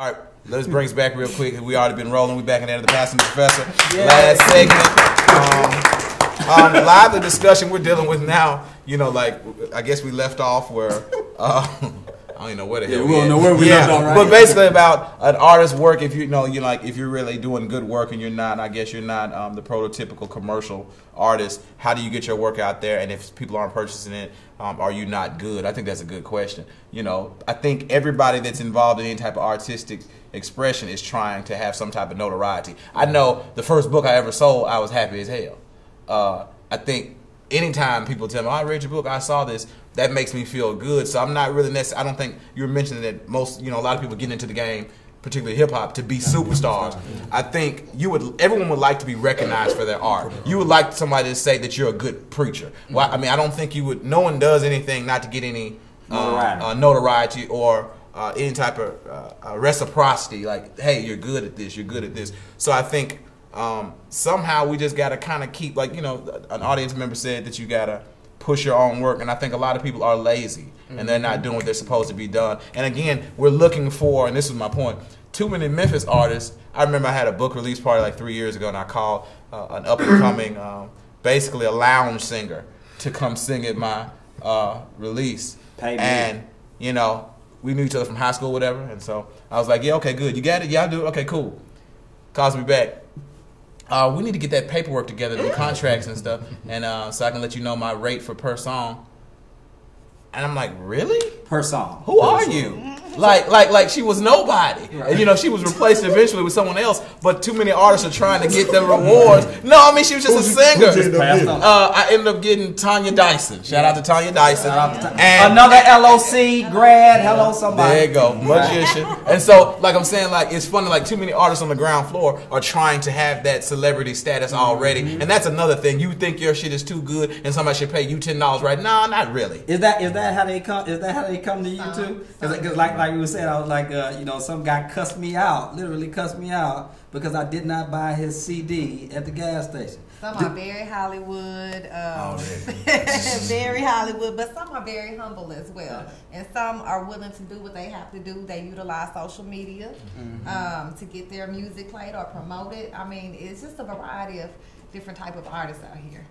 All right, let's bring us back real quick. We already been rolling. We back in there to the Pastor and the Professor. Yeah. Last segment. Live the discussion we're dealing with now. You know, like I guess we left off where I don't even know where the hell we don't know where we left off. Right? But basically about an artist's work. If you know, you like if you're really doing good work and you're not, I guess you're not the prototypical commercial artist. How do you get your work out there? And if people aren't purchasing it, are you not good? I think that's a good question. You know, I think everybody that's involved in any type of artistic expression is trying to have some type of notoriety. I know the first book I ever sold, I was happy as hell. I think anytime people tell me, oh, I read your book, I saw this, that makes me feel good. So I'm not really necessarily, I don't think you were mentioning that most, you know, a lot of people get into the game, particularly hip hop, to be superstars. I think everyone would like to be recognized for their art. You would like somebody to say that you're a good preacher. Well, I mean, I don't think you would, no one does anything not to get any notoriety or any type of reciprocity, like, hey, you're good at this, you're good at this. So I think somehow we just got to kind of keep, like, you know, an audience member said that you got to push your own work, and I think a lot of people are lazy and they're not doing what they're supposed to be done. And again, we're looking for, and this is my point, too many Memphis artists. I remember I had a book release party like 3 years ago, and I called an up-and-coming, basically a lounge singer to come sing at my release. And, you know, we knew each other from high school, whatever, and so I was like, yeah, okay, good. You got it? Yeah, I do. Okay, cool. Calls me back. We need to get that paperwork together, the contracts and stuff, and so I can let you know my rate for per song. And I'm like, really? Per song. Who are you? Like she was nobody. Right. And you know, she was replaced eventually with someone else, but too many artists are trying to get them rewards. No, I mean, she was just a singer. I ended up getting Tanya Dyson. Shout out to Tanya Dyson. And another LOC grad. Hello, somebody. There you go. Magician. And so, like I'm saying, like, it's funny, like, too many artists on the ground floor are trying to have that celebrity status already. And that's another thing. You think your shit is too good and somebody should pay you $10, right? No, not really. Is that how they come? Is that how they come to you too? Because like we were saying, I was like, you know, some guy cussed me out, literally cussed me out because I did not buy his CD at the gas station. Some are very Hollywood, very Hollywood, but some are very humble as well. And some are willing to do what they have to do. They utilize social media to get their music played or promoted. I mean, it's just a variety of different type of artists out here.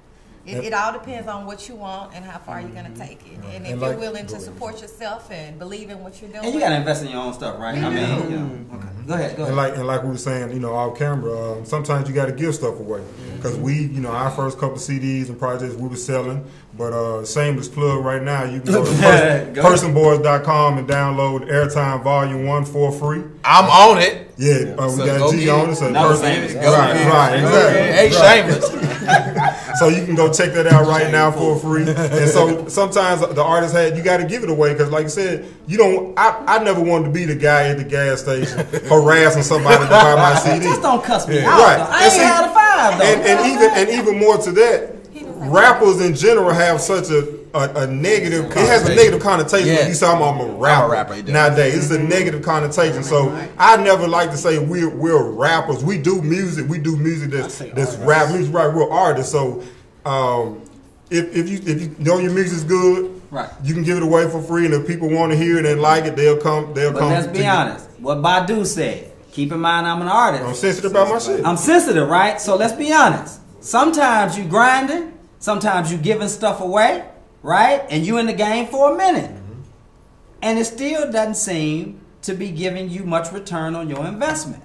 It all depends on what you want and how far you're going to take it. And if you're willing to support yourself and believe in what you're doing. And you got to invest in your own stuff, right? I mean, you know. Okay. Go ahead. And like we were saying, you know, off camera, sometimes you got to give stuff away. Because we, you know, our first couple CDs and projects we were selling. But shameless plug right now, you can go to personboys.com and download Airtime Volume 1 for free. I'm on it. Yeah, we got G on it. So right, exactly. Hey, shameless. So you can go check that out right now for free. And so sometimes the artist you got to give it away because, like you said, you don't. I never wanted to be the guy at the gas station harassing somebody to buy my CD. Just don't cuss me out. Right. I ain't had a five though. And even more to that, rappers in general have such a negative. It has a negative connotation. When you say I'm a rapper nowadays, it's a negative connotation. So I never like to say we're rappers. We do music. We do music that's rap music. Right, we're artists. So if you know your music's good, right, you can give it away for free. And if people want to hear it and like it, they'll come. But let's be honest. What Badu said. Keep in mind, I'm an artist. I'm sensitive about my shit. I'm sensitive, right? So let's be honest. Sometimes you grinding. Sometimes you giving stuff away, right? And you in the game for a minute. And it still doesn't seem to be giving you much return on your investment.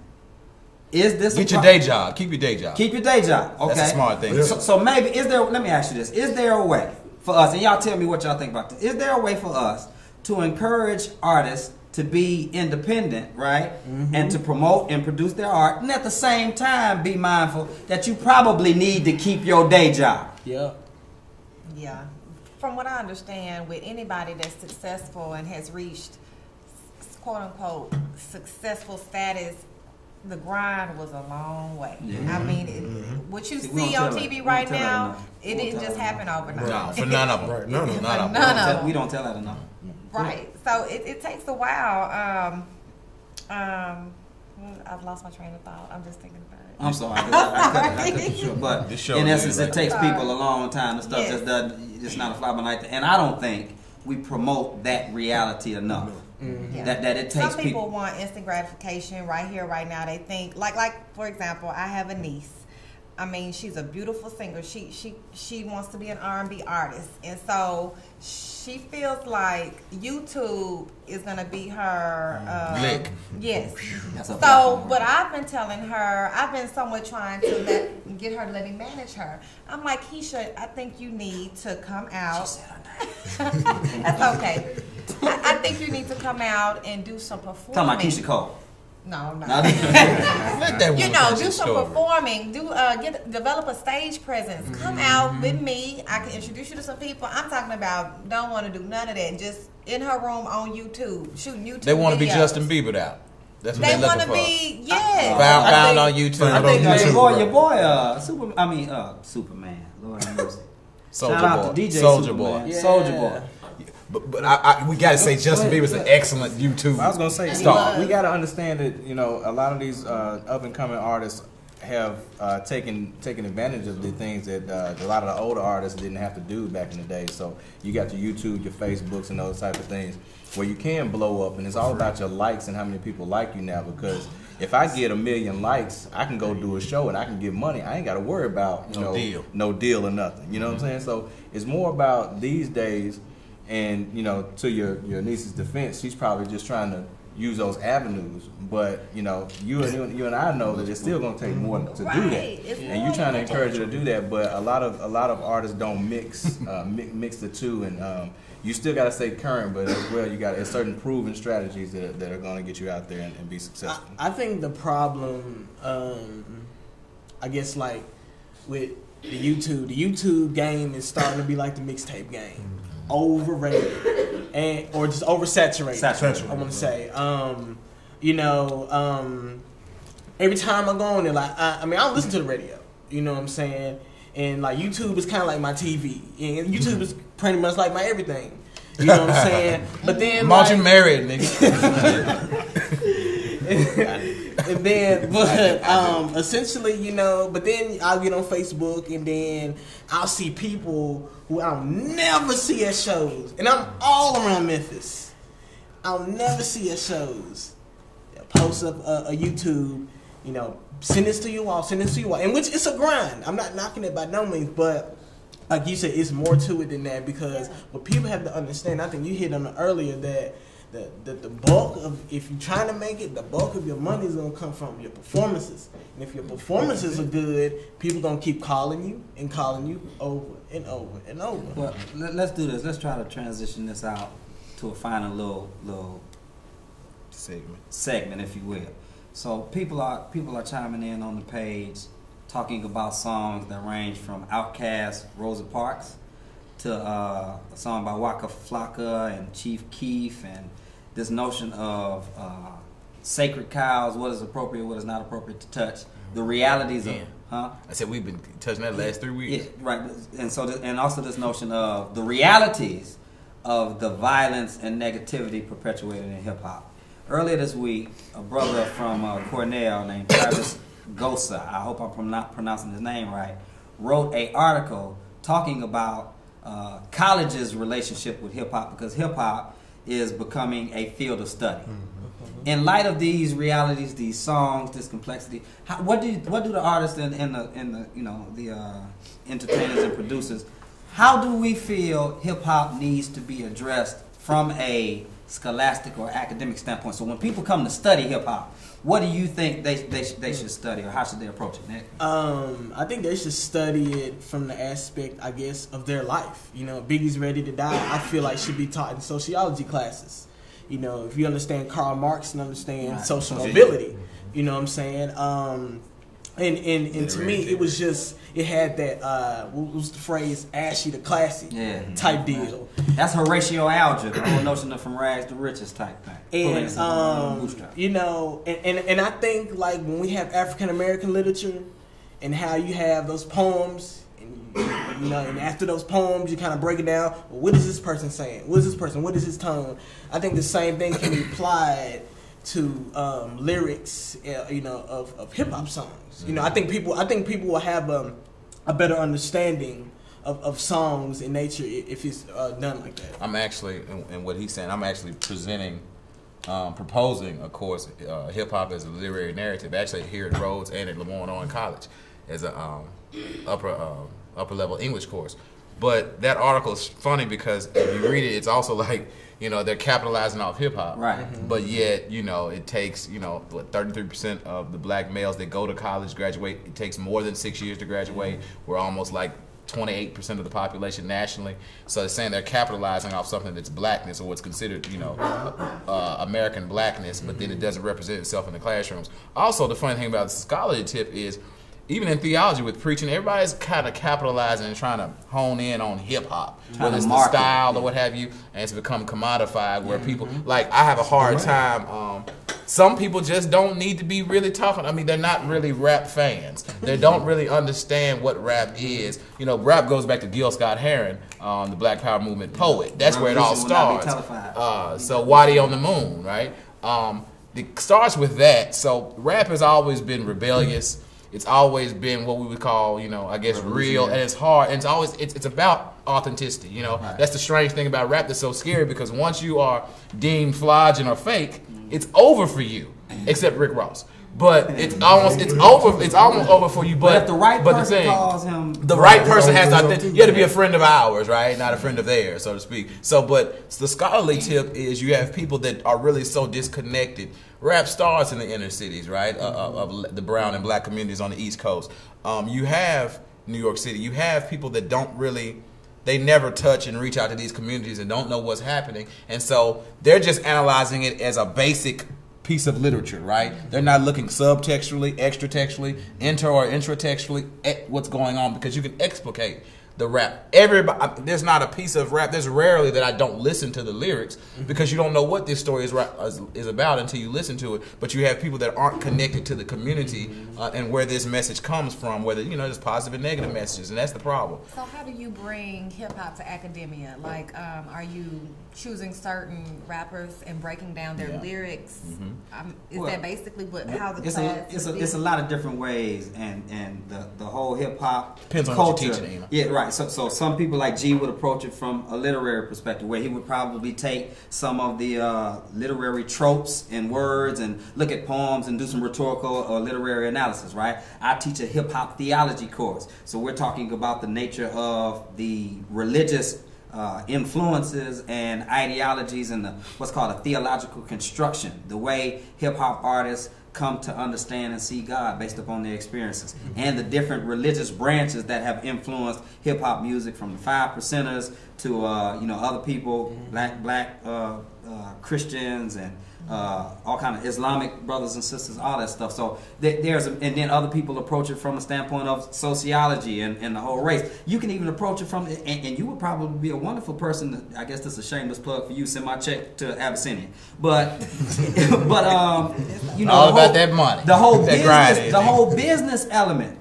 Is this Get your day job. Keep your day job. Keep your day job. Okay. That's a smart thing. So maybe, let me ask you this. Is there a way for us, and y'all tell me what y'all think about this. Is there a way for us to encourage artists to be independent, right? And to promote and produce their art, and at the same time be mindful that you probably need to keep your day job? Yeah. From what I understand, with anybody that's successful and has reached quote unquote successful status, the grind was a long way. I mean, what you see on TV right now, it didn't just happen overnight. No, for none of them. Right, none of them. We don't tell that enough. Right. So it takes a while. I've lost my train of thought. I'm just thinking about it. I'm sorry. I cut you short. But in essence, it takes people a long time. The stuff just doesn't, it's not a fly by night. And I don't think we promote that reality enough. Mm-hmm. Yeah. That it takes some people want instant gratification right here, right now. They think like for example, I have a niece. I mean, she's a beautiful singer. She wants to be an R&B artist, and so she feels like YouTube is gonna be her lick. Yes. So, but I've been telling her, I've been somewhat trying to get her to let me manage her. I'm like, Keisha, I think you need to come out. She said her name. That's okay. I think you need to come out and do some performing. Talking about Keisha Cole. No. Let that you know, do some performing. Develop a stage presence. Come out with me. I can introduce you to some people. I'm talking about don't want to do none of that. Just in her room on YouTube, shooting YouTube. They want to be videos. Justin Bieber out. That's what they want to be. Yeah. Found on YouTube. I think your boy, Superman. Lord have mercy. Soldier Shout out Boy. to DJ Soldier Superman. Boy. Yeah. Soldier Boy. But we got to say Justin Bieber's an excellent YouTube I was going to say, star. We got to understand that, you know, a lot of these up-and-coming artists have taken advantage of the things that a lot of the older artists didn't have to do back in the day. So you got your YouTube, your Facebooks, and those type of things where you can blow up, and it's all about your likes and how many people like you now. Because if I get 1 million likes, I can go do a show and I can get money. I ain't got to worry about no deal or nothing. You know what I'm saying? So it's more about these days. And, you know, to your niece's defense, she's probably just trying to use those avenues. But, you know, you and I know that it's still going to take more to do that. And you're trying to encourage her to do that. But a lot of artists don't mix the two. And you still got to stay current, but as well, you got certain proven strategies that are going to get you out there and be successful. I think the problem, I guess, like with the YouTube game is starting to be like the mixtape game. Overrated or just oversaturated. I want to say, every time I go on there, like I don't listen to the radio. You know what I'm saying? And like YouTube is kind of like my TV, and YouTube is pretty much like my everything. You know what I'm saying? But then Martin married, nigga. And then, but essentially, you know, but then I'll get on Facebook and then I'll see people who I'll never see at shows. And I'm all around Memphis. I'll never see at shows. They'll post up a YouTube, you know, send this to you all. And which it's a grind. I'm not knocking it by no means, but like you said, it's more to it than that because what people have to understand, I think you hit on it earlier, that the bulk of, if you're trying to make it, the bulk of your money is going to come from your performances. And if your performances are good, people going to keep calling you over and over and over. Well, let's do this. Let's try to transition this out to a final little segment, if you will. So people are chiming in on the page, talking about songs that range from Outkast, Rosa Parks, to a song by Waka Flocka and Chief Keef, and this notion of sacred cows, what is appropriate, what is not appropriate to touch, the realities of, I said we've been touching that last 3 weeks. Yeah, right. And so, and also this notion of the realities of the violence and negativity perpetuated in hip hop. Earlier this week, a brother from Cornell named Travis Gosa, I hope I'm not pronouncing his name right, wrote an article talking about college's relationship with hip hop, because hip hop is becoming a field of study. In light of these realities, these songs, this complexity, what do the artists and the entertainers and producers, how do we feel hip hop needs to be addressed from a scholastic or academic standpoint? So when people come to study hip hop, what do you think they should study, or how should they approach it, Nick? I think they should study it from the aspect, I guess, of their life. You know, Biggie's Ready to Die, I feel like should be taught in sociology classes. You know, if you understand Karl Marx and understand social mobility, you know what I'm saying? And to me, it was just, it had that, what was the phrase, ashy to classy type deal. That's Horatio Alger, the whole notion of from rags to riches type thing. And, you know, and I think, like, when we have African-American literature and how you have those poems, and, you know, and after those poems, you kind of break it down, well, what is this person saying? What is this person? What is his tone? I think the same thing can be applied to lyrics, you know, of hip hop songs. You know, I think people will have a better understanding of songs in nature if it's done like that. I'm actually, and what he's saying, I'm actually presenting proposing, of course, hip hop as a literary narrative. Actually, here at Rhodes and at Lamont Owen College, as a upper level English course. But that article is funny because if you read it, it's also like, you know, they're capitalizing off hip hop, right? But yet, you know, it takes, you know, 33% of the black males that go to college graduate. It takes more than 6 years to graduate. We're almost like 28% of the population nationally. So they're saying they're capitalizing off something that's blackness or what's considered, you know, American blackness, but then it doesn't represent itself in the classrooms. Also, the funny thing about the scholarly tip is, even in theology with preaching, everybody's kind of capitalizing and trying to hone in on hip hop, whether it's the style or what have you, and it's become commodified where people, like, I have a hard time. Some people just don't need to be really talking. I mean, they're not really rap fans. They don't really understand what rap is. You know, rap goes back to Gil Scott-Heron, the Black Power movement poet. That's where it all starts. So Waddy on the Moon, right? It starts with that. So rap has always been rebellious. It's always been what we would call, you know, I guess real, and it's hard, and it's always it's about authenticity. You know, that's the strange thing about rap that's so scary, because once you are deemed flogging or fake, it's over for you, except Rick Ross. But it's almost over for you. But if the right person calls him, the right person has to. You have to be a friend of ours, right? Not a friend of theirs, so to speak. So, but the scholarly tip is you have people that are really so disconnected. Rap stars in the inner cities, right? Of the brown and black communities on the East Coast. You have New York City. You have people that don't really. They never touch and reach out to these communities and don't know what's happening, and so they're just analyzing it as a basic piece of literature, right? They're not looking subtextually, extratextually, inter or intratextually at what's going on, because you can explicate the rap. Everybody, there's not a piece of rap. There's rarely that I don't listen to the lyrics, because you don't know what this story is about until you listen to it. But you have people that aren't connected to the community and where this message comes from, whether, you know, there's positive and negative messages, and that's the problem. So how do you bring hip hop to academia? Like, are you choosing certain rappers and breaking down their lyrics? Is that basically how the class? It's a lot of different ways, and the whole hip hop depends on culture. What you're teaching, Yeah, right. So some people like G would approach it from a literary perspective, where he would probably take some of the literary tropes and words and look at poems and do some rhetorical or literary analysis, right? I teach a hip hop theology course, so we're talking about the nature of the religious influences and ideologies and what's called a theological construction, the way hip hop artists come to understand and see God based upon their experiences, and the different religious branches that have influenced hip hop music, from the 5%ers to you know, other people, black Christians and all kind of Islamic brothers and sisters, all that stuff. So and then other people approach it from a standpoint of sociology and the whole race. You can even approach it from, and you would probably be a wonderful person. I guess this is a shameless plug for you. Send my check to Abyssinia, but you know, all about that money, the whole business element,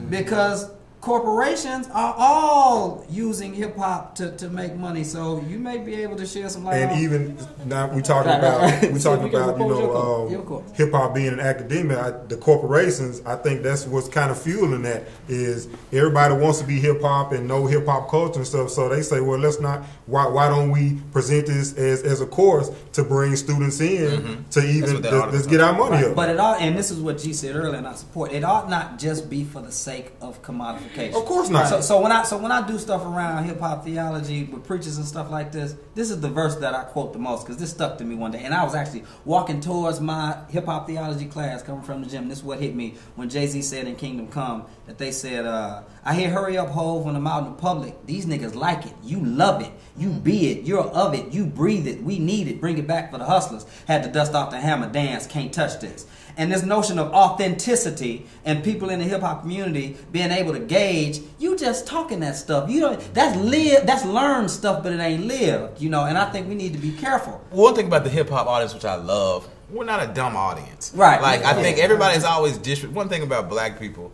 because corporations are all using hip hop to make money, so you may be able to share some light. And even now we talking about you know, hip hop being an academia. The corporations, I think that's what's kind of fueling that, is everybody wants to be hip hop and know hip hop culture and stuff. So they say, well, let's not. Why don't we present this as a course to bring students in to even let's get our money up. But it all, and this is what G said earlier, and I support. It ought not just be for the sake of commodification. Of course not. So when I do stuff around hip hop theology with preachers and stuff like this is the verse that I quote the most, because this stuck to me one day. And I was actually walking towards my hip hop theology class coming from the gym. This is what hit me when Jay-Z said in Kingdom Come that they said, I hear hurry up Hov when I'm out in the public. These niggas like it. You love it. You be it. You're of it. You breathe it. We need it. Bring it back for the hustlers. Had to dust off the hammer. Dance. Can't touch this. And this notion of authenticity and people in the hip hop community being able to gauge, you just talking that stuff. You know, that's learned stuff, but it ain't lived. You know, and I think we need to be careful. One thing about the hip hop audience, which I love, we're not a dumb audience, right? Like, I think everybody's always One thing about black people,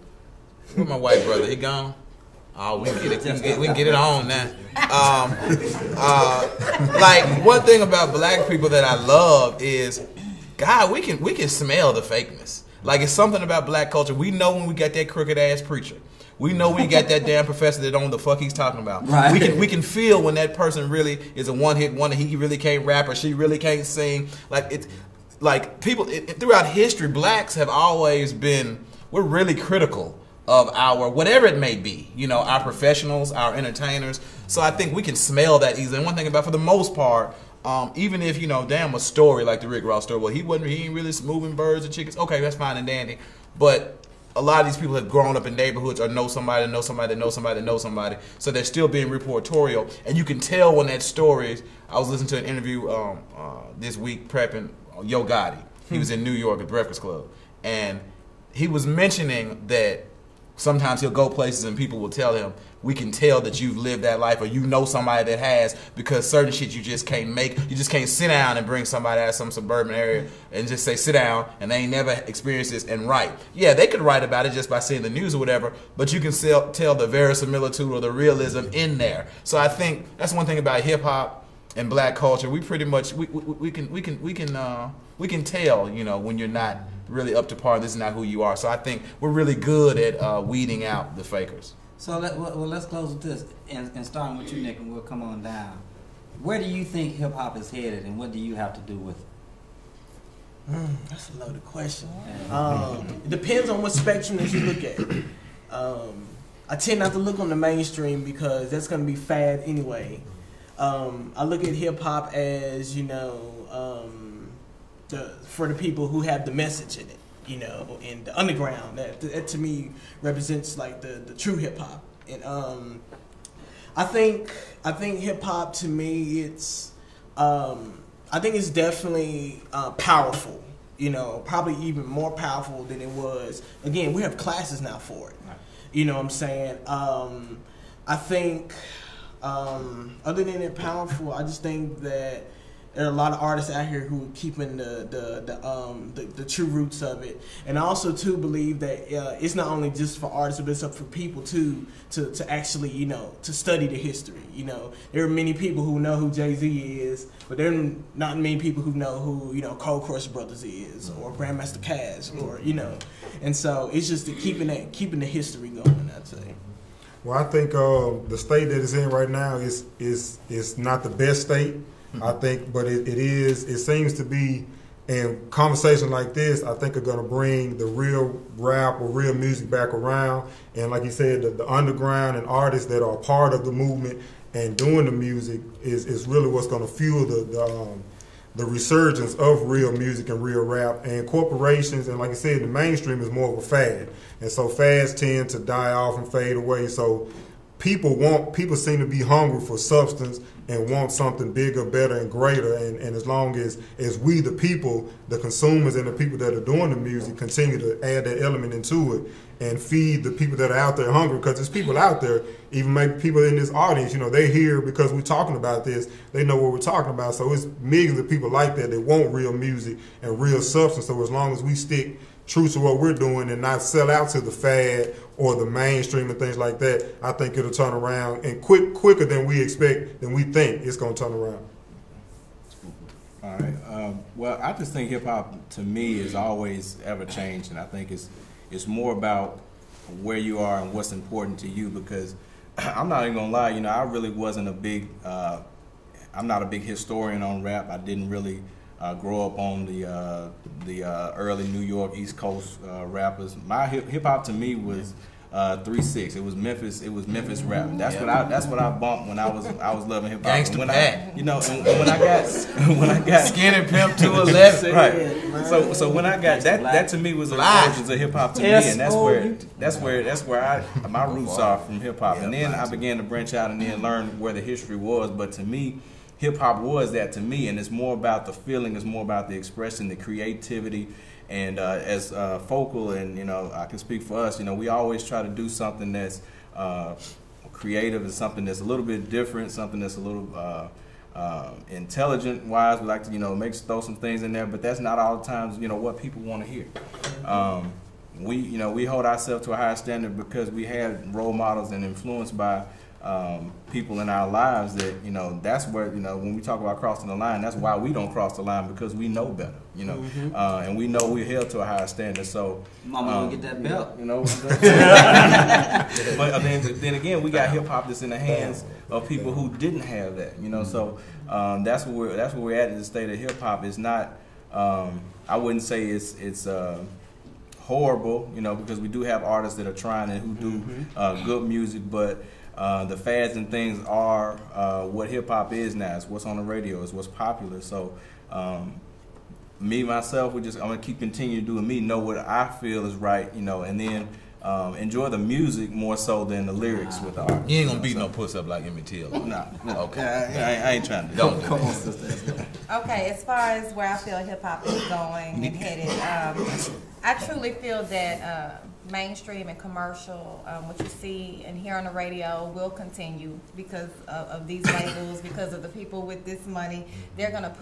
where's my white brother? He gone. Oh, we can get it on now. Like, one thing about black people that I love is, God, we can smell the fakeness. Like, it's something about black culture. We know when we got that crooked ass preacher. We know we got that damn professor that don't know the fuck he's talking about. Right. We can feel when that person really is a one-hit wonder. He really can't rap or she really can't sing. Like it's like people throughout history, blacks have always been. We're really critical of our whatever it may be. You know, our professionals, our entertainers. So I think we can smell that easily. And one thing about, for the most part. Even if, you know, damn a story like the Rick Ross story, well, he ain't really moving birds and chickens. Okay, that's fine and dandy. But a lot of these people have grown up in neighborhoods or know somebody, know somebody, know somebody, know somebody. So they're still being reportorial. And you can tell when that story, I was listening to an interview this week prepping Yo Gotti. He was in New York at Breakfast Club. And he was mentioning that sometimes he'll go places and people will tell him, we can tell that you've lived that life or you know somebody that has, because certain shit you just can't make. You just can't sit down and bring somebody out of some suburban area and just say, sit down, and they ain't never experienced this and write. Yeah, they could write about it just by seeing the news or whatever, but you can tell the verisimilitude or the realism in there. So I think that's one thing about hip hop and black culture. We pretty much we can tell, you know, when you're not really up to par. This is not who you are. So I think we're really good at weeding out the fakers. So let's close with this, and starting with you, Nick, and we'll come on down. Where do you think hip hop is headed, and what do you have to do with it? That's a loaded question. It depends on what spectrum that you look at. I tend not to look on the mainstream because that's going to be fad anyway. I look at hip hop as, you know, for the people who have the message in it. You know, and the underground, that to me represents like the true hip hop. And I think hip hop to me, it's I think it's definitely powerful. You know, probably even more powerful than it was. Again, we have classes now for it. You know what I'm saying? I think other than it powerful, I just think that there are a lot of artists out here who are keeping the true roots of it, and I also too believe that it's not only just for artists, but it's up for people too to actually, you know, to study the history. You know, there are many people who know who Jay-Z is, but there are not many people who know who, you know, Cold Crush Brothers is, or Grandmaster Caz, or, you know, and so it's just keeping the history going, I'd say. Well, I think the state that it's in right now is not the best state. I think, but it seems to be, and conversations like this, I think, are going to bring the real rap or real music back around. And like you said, the underground and artists that are part of the movement and doing the music is really what's going to fuel the resurgence of real music and real rap. And corporations, and like I said, the mainstream is more of a fad. And so fads tend to die off and fade away. So people seem to be hungry for substance and want something bigger, better, and greater. And as long as we, the people, the consumers, and the people that are doing the music, continue to add that element into it and feed the people that are out there hungry, because there's people out there, even maybe people in this audience, you know, they hear because we're talking about this, they know what we're talking about. So it's millions of people like that want real music and real substance. So as long as we stick true to what we're doing and not sell out to the fad or the mainstream and things like that, I think it'll turn around, and quicker than we expect, than we think it's going to turn around. All right. Well, I just think hip hop to me is always ever changing. I think it's more about where you are and what's important to you, because I'm not even gonna lie, you know, I really wasn't a big I'm not a big historian on rap. I didn't really grow up on the early New York East Coast rappers. My hip hop to me was 3-6. It was Memphis. It was Memphis rap. That's what I bumped when I was loving hip hop. Gangsta Pat. You know, and when I got Skinny Pimp 211. Right. So when I got that to me was a version of hip hop to me, and that's where my roots are from hip hop. And then I began to branch out and then learn where the history was. But to me, hip hop was that to me, and it's more about the feeling, it's more about the expression, the creativity, and as Focal, and you know, I can speak for us. You know, we always try to do something that's creative and something that's a little bit different, something that's a little intelligent wise. We like to throw some things in there, but that's not all the times what people want to hear. We hold ourselves to a higher standard because we had role models and influenced by people in our lives that, you know, that's where, you know, when we talk about crossing the line, that's why we don't cross the line, because we know better, you know, and we know we're held to a higher standard. So Mama gonna get that belt, you know. But then again, we got hip hop that's in the hands of people who didn't have that, you know. So that's where we're at in the state of hip hop. It's not, I wouldn't say it's horrible, you know, because we do have artists that are trying and who do good music, but the fads and things are what hip hop is now. It's what's on the radio. It's what's popular. So me myself, I'm gonna keep continuing doing me. Know what I feel is right, you know, and then enjoy the music more so than the lyrics with the art. You ain't gonna beat no puss up like Emmett Till. No. Okay. I ain't trying to. Don't do it. Okay, as far as where I feel hip hop is going and headed, I truly feel that mainstream and commercial, what you see and hear on the radio will continue because of these labels, because of the people with this money. They're gonna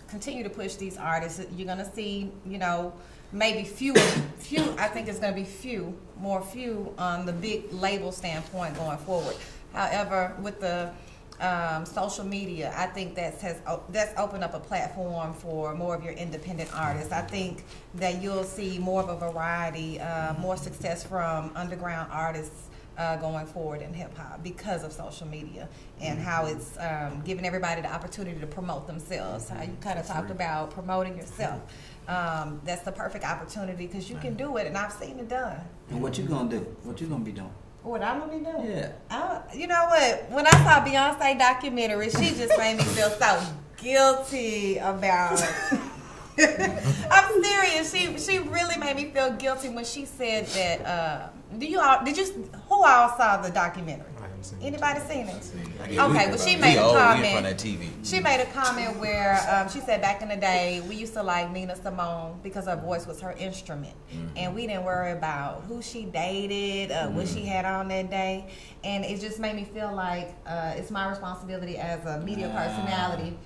continue to push these artists. You're gonna see, you know, maybe few. I think it's gonna be few on the big label standpoint going forward. However, with the social media, I think that's opened up a platform for more of your independent artists. I think that you'll see more of a variety, more success from underground artists going forward in hip hop because of social media and how it's giving everybody the opportunity to promote themselves. How you kind of talked about promoting yourself. That's the perfect opportunity because you can do it, and I've seen it done. And what you gonna do? What you gonna be doing? What I'm gonna be doing? Yeah. You know what? When I saw Beyonce documentary, she just made me feel so guilty about it. I'm serious. She really made me feel guilty when she said that. Who all saw the documentary? Anybody seen it? Okay, well she made a comment. She made a comment where she said back in the day we used to like Nina Simone because her voice was her instrument, and we didn't worry about who she dated, what she had on that day, and it just made me feel like it's my responsibility as a media personality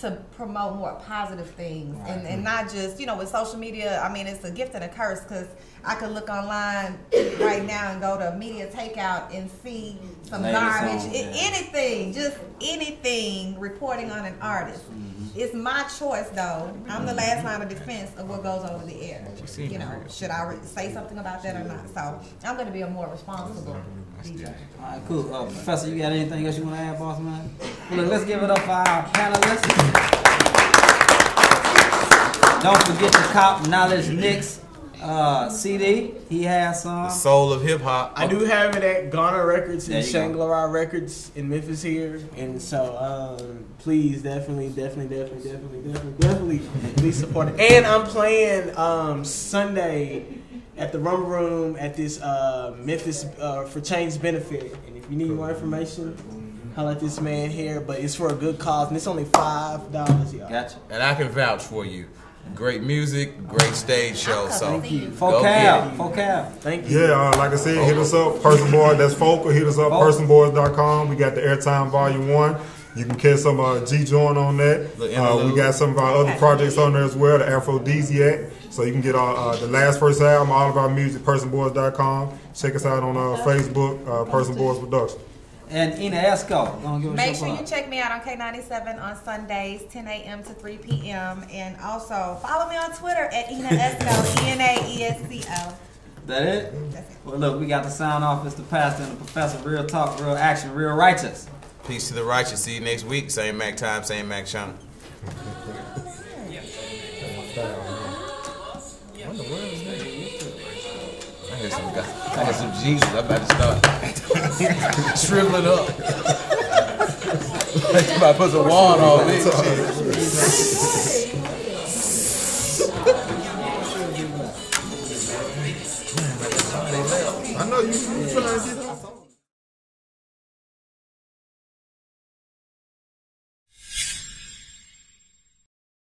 to promote more positive things and not just, you know, with social media. I mean, it's a gift and a curse because I could look online right now and go to media takeout and see some garbage, anything reporting on an artist. It's my choice, though. I'm the last line of defense of what goes over the air. You know, should I say something about that or not? So I'm going to be a more responsible DJ. All right, cool. Professor, you got anything else you want to add, boss man? Well, look, let's give it up for our panelists. Don't forget to cop Knowledge Nick's CD. He has some. The Soul of Hip Hop. I do have it at Ghana Records and Shangri-La Records in Memphis here, and so please definitely please support it. And I'm playing Sunday at the Rum Room at this Memphis for Change benefit, and if you need more information, holla at this man here. But it's for a good cause, and it's only $5, y'all. Gotcha. And I can vouch for you. Great music, great stage show. So thank you. Focal. Thank you. Yeah, like I said, hit us up, Person Boy. That's Focal. Hit us up, personboys.com. We got the Airtime Volume 1. You can catch some G-Joint on that. We got some of our other projects on there as well, the Aphrodisiac. So you can get the last first album, all of our music, personboys.com. Check us out on Facebook, Person Boys Production. And Ina Esco. Make sure you check me out on K97 on Sundays, 10 a.m. to 3 p.m. And also follow me on Twitter at Ina Esco, ENAESCO. That it? Well, look, we got the sound off. It's the pastor and the professor. Real talk, real action, real righteous. Peace to the righteous. See you next week. Same Mac time, same Mac channel. What in the world is that? I got some Jesus. I'm about to start shriveling up. You about to put some water on me. I know you trying to get